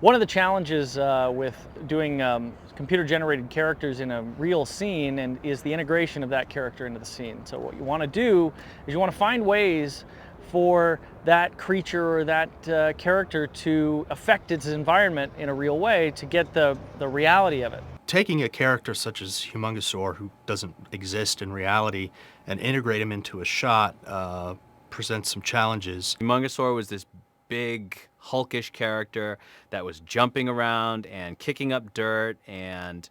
One of the challenges with doing computer-generated characters in a real scene is the integration of that character into the scene. So what you want to do is you want to find ways for that creature or that character to affect its environment in a real way to get the reality of it. Taking a character such as Humongousaur, who doesn't exist in reality, and integrate him into a shot presents some challenges. Humongousaur was this big, hulkish character that was jumping around and kicking up dirt, and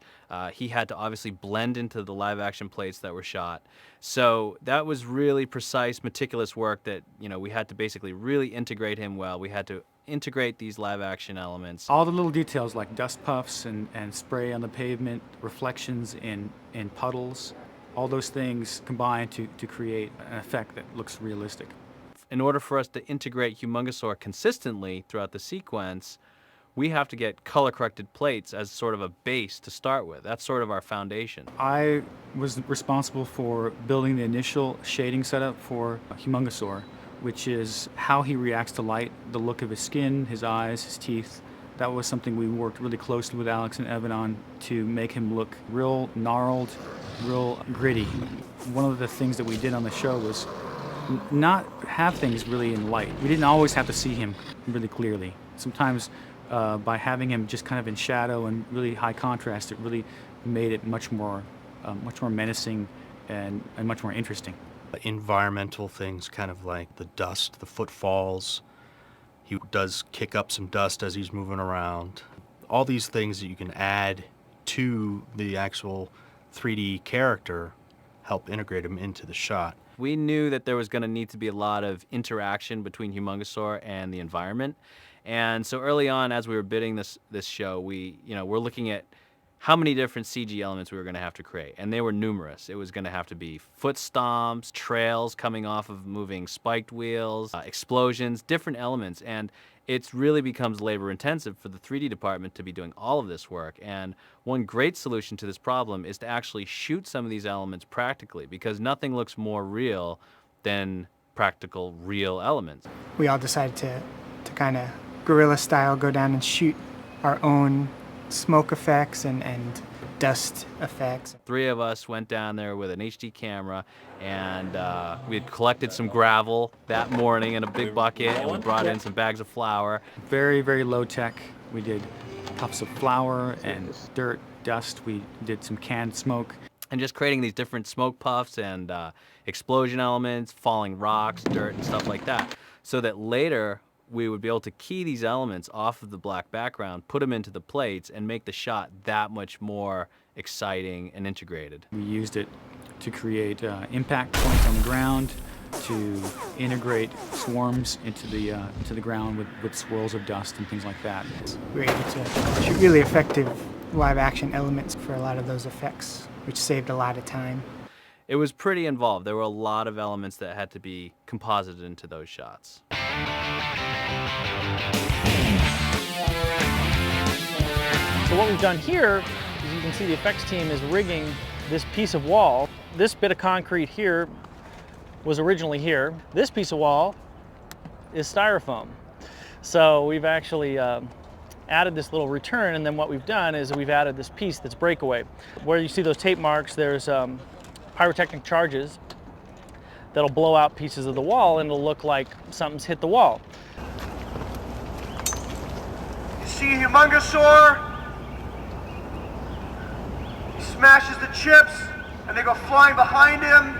he had to obviously blend into the live-action plates that were shot. So that was really precise, meticulous work that, you know, we had to basically really integrate him well. We had to integrate these live-action elements. All the little details like dust puffs and spray on the pavement, reflections in puddles, all those things combine to create an effect that looks realistic. In order for us to integrate Humongousaur consistently throughout the sequence, we have to get color-corrected plates as sort of a base to start with. That's sort of our foundation. I was responsible for building the initial shading setup for Humongousaur, which is how he reacts to light, the look of his skin, his eyes, his teeth. That was something we worked really closely with Alex and Evan on to make him look real gnarled, real gritty. One of the things that we did on the show was not have things really in light. We didn't always have to see him really clearly. Sometimes by having him just kind of in shadow and really high contrast, it really made it much more menacing and much more interesting. Environmental things, kind of like the dust, the footfalls. He does kick up some dust as he's moving around. All these things that you can add to the actual 3D character help integrate him into the shot. We knew that there was going to need to be a lot of interaction between Humongousaur and the environment. And so early on, as we were bidding this show, we're looking at how many different CG elements we were going to have to create, and they were numerous. It was going to have to be foot stomps, trails coming off of moving spiked wheels, explosions, different elements, and it really becomes labor-intensive for the 3D department to be doing all of this work. And one great solution to this problem is to actually shoot some of these elements practically, because nothing looks more real than practical, real elements. We all decided to kind of guerrilla style go down and shoot our own smoke effects and dust effects. 3 of us went down there with an HD camera, and we had collected some gravel that morning in a big bucket, and we brought in some bags of flour. Very, very low tech. We did puffs of flour and dirt, dust. We did some canned smoke. And just creating these different smoke puffs and explosion elements, falling rocks, dirt, and stuff like that, so that later we would be able to key these elements off of the black background, put them into the plates, and make the shot that much more exciting and integrated. We used it to create impact points on the ground, to integrate swarms into the ground with swirls of dust and things like that. We were able to shoot really effective live-action elements for a lot of those effects, which saved a lot of time. It was pretty involved. There were a lot of elements that had to be composited into those shots. So what we've done here is you can see the effects team is rigging this piece of wall. This bit of concrete here was originally here. This piece of wall is styrofoam. So we've actually added this little return, and then what we've done is we've added this piece that's breakaway. Where you see those tape marks, there's pyrotechnic charges that'll blow out pieces of the wall, and it'll look like something's hit the wall. You see Humongousaur? He smashes the chips, and they go flying behind him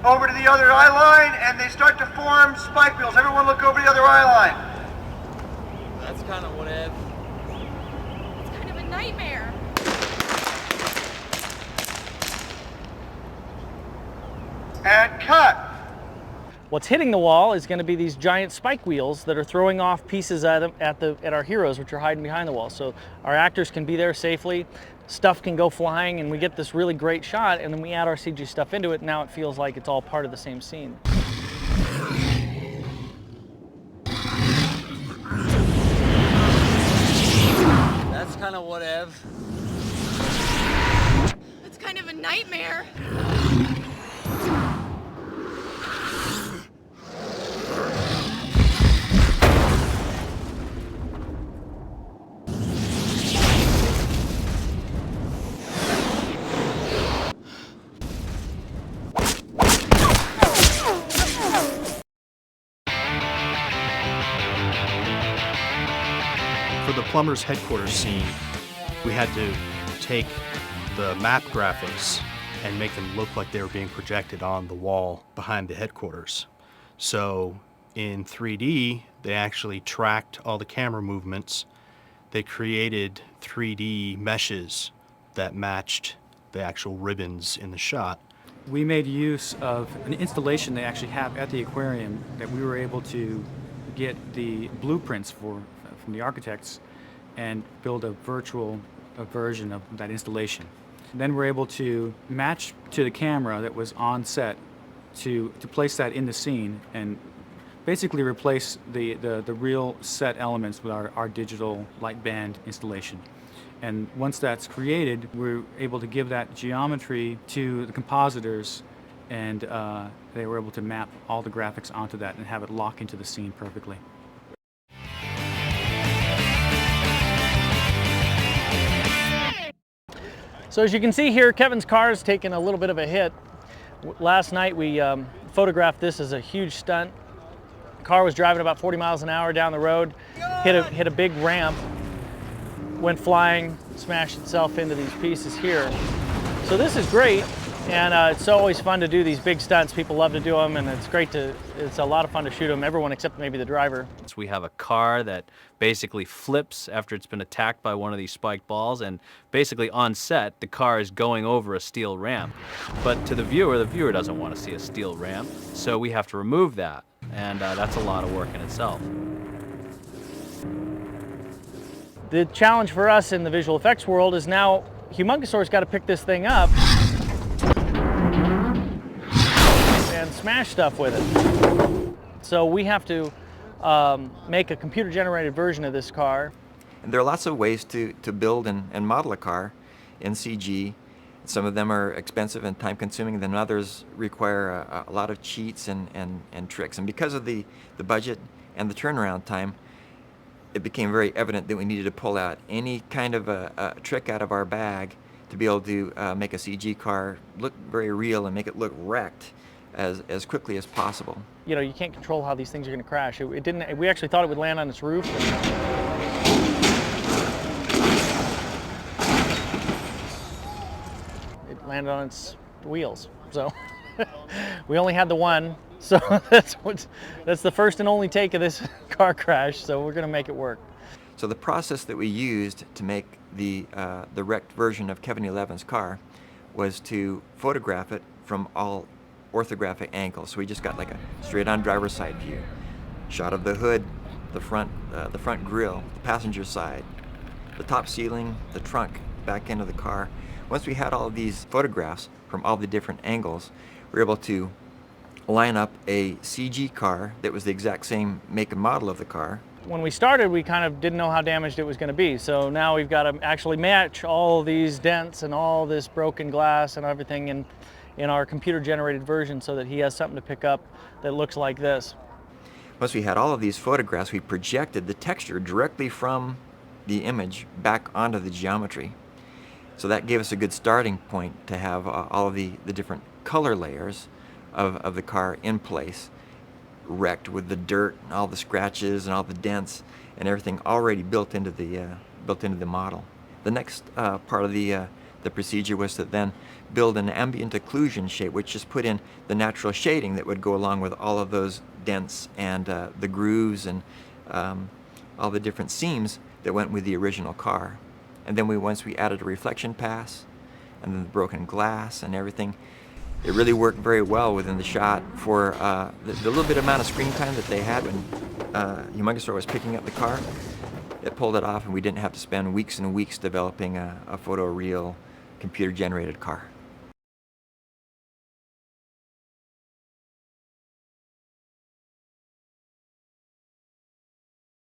over to the other eye line, and they start to form spike wheels. Everyone look over the other eye line. That's kind of whatever. It's kind of a nightmare. And cut. What's hitting the wall is going to be these giant spike wheels that are throwing off pieces at our heroes, which are hiding behind the wall. So our actors can be there safely, stuff can go flying, and we get this really great shot, and then we add our CG stuff into it, and now it feels like it's all part of the same scene. That's kind of whatever. It's kind of a nightmare. plumber's headquarters scene, we had to take the map graphics and make them look like they were being projected on the wall behind the headquarters. So in 3D, they actually tracked all the camera movements. They created 3D meshes that matched the actual ribbons in the shot. We made use of an installation they actually have at the aquarium that we were able to get the blueprints for from the architects and build a virtual version of that installation. Then we're able to match to the camera that was on set to place that in the scene and basically replace the real set elements with our digital light band installation. And once that's created, we're able to give that geometry to the compositors, and they were able to map all the graphics onto that and have it lock into the scene perfectly. So as you can see here, Kevin's car is taking a little bit of a hit. Last night we photographed this as a huge stunt. The car was driving about 40 miles an hour down the road, hit a big ramp, went flying, smashed itself into these pieces here. So this is great, and it's always fun to do these big stunts. People love to do them, and it's a lot of fun to shoot them, everyone except maybe the driver. So we have a car that basically flips after it's been attacked by one of these spiked balls, and basically on set, the car is going over a steel ramp. But to the viewer doesn't want to see a steel ramp, so we have to remove that, and that's a lot of work in itself. The challenge for us in the visual effects world is now Humongosaur's got to pick this thing up and smash stuff with it. So we have to make a computer-generated version of this car. And there are lots of ways to build and model a car in CG. Some of them are expensive and time-consuming, then others require a lot of cheats and tricks. And because of the budget and the turnaround time, it became very evident that we needed to pull out any kind of a trick out of our bag to be able to make a CG car look very real and make it look wrecked as quickly as possible. You know, you can't control how these things are going to crash. It didn't. We actually thought it would land on its roof. It landed on its wheels. So we only had the one. So that's the first and only take of this car crash, so we're going to make it work. So the process that we used to make the wrecked version of Kevin 11's car was to photograph it from all orthographic angles. So we just got like a straight-on driver's side view, shot of the hood, the front grille, the passenger side, the top ceiling, the trunk, back end of the car. Once we had all of these photographs from all the different angles, we were able to line up a CG car that was the exact same make and model of the car. When we started, we kind of didn't know how damaged it was going to be. So now we've got to actually match all these dents and all this broken glass and everything in our computer-generated version so that he has something to pick up that looks like this. Once we had all of these photographs, we projected the texture directly from the image back onto the geometry. So that gave us a good starting point to have all of the different color layers of the car in place, wrecked with the dirt and all the scratches and all the dents and everything already built into the model. The next part of the procedure was to then build an ambient occlusion shape, which just put in the natural shading that would go along with all of those dents and the grooves and all the different seams that went with the original car. And then once we added a reflection pass and then the broken glass and everything, it really worked very well within the shot for the little bit amount of screen time that they had when Humongosaur was picking up the car. It pulled it off, and we didn't have to spend weeks and weeks developing a photoreal computer-generated car.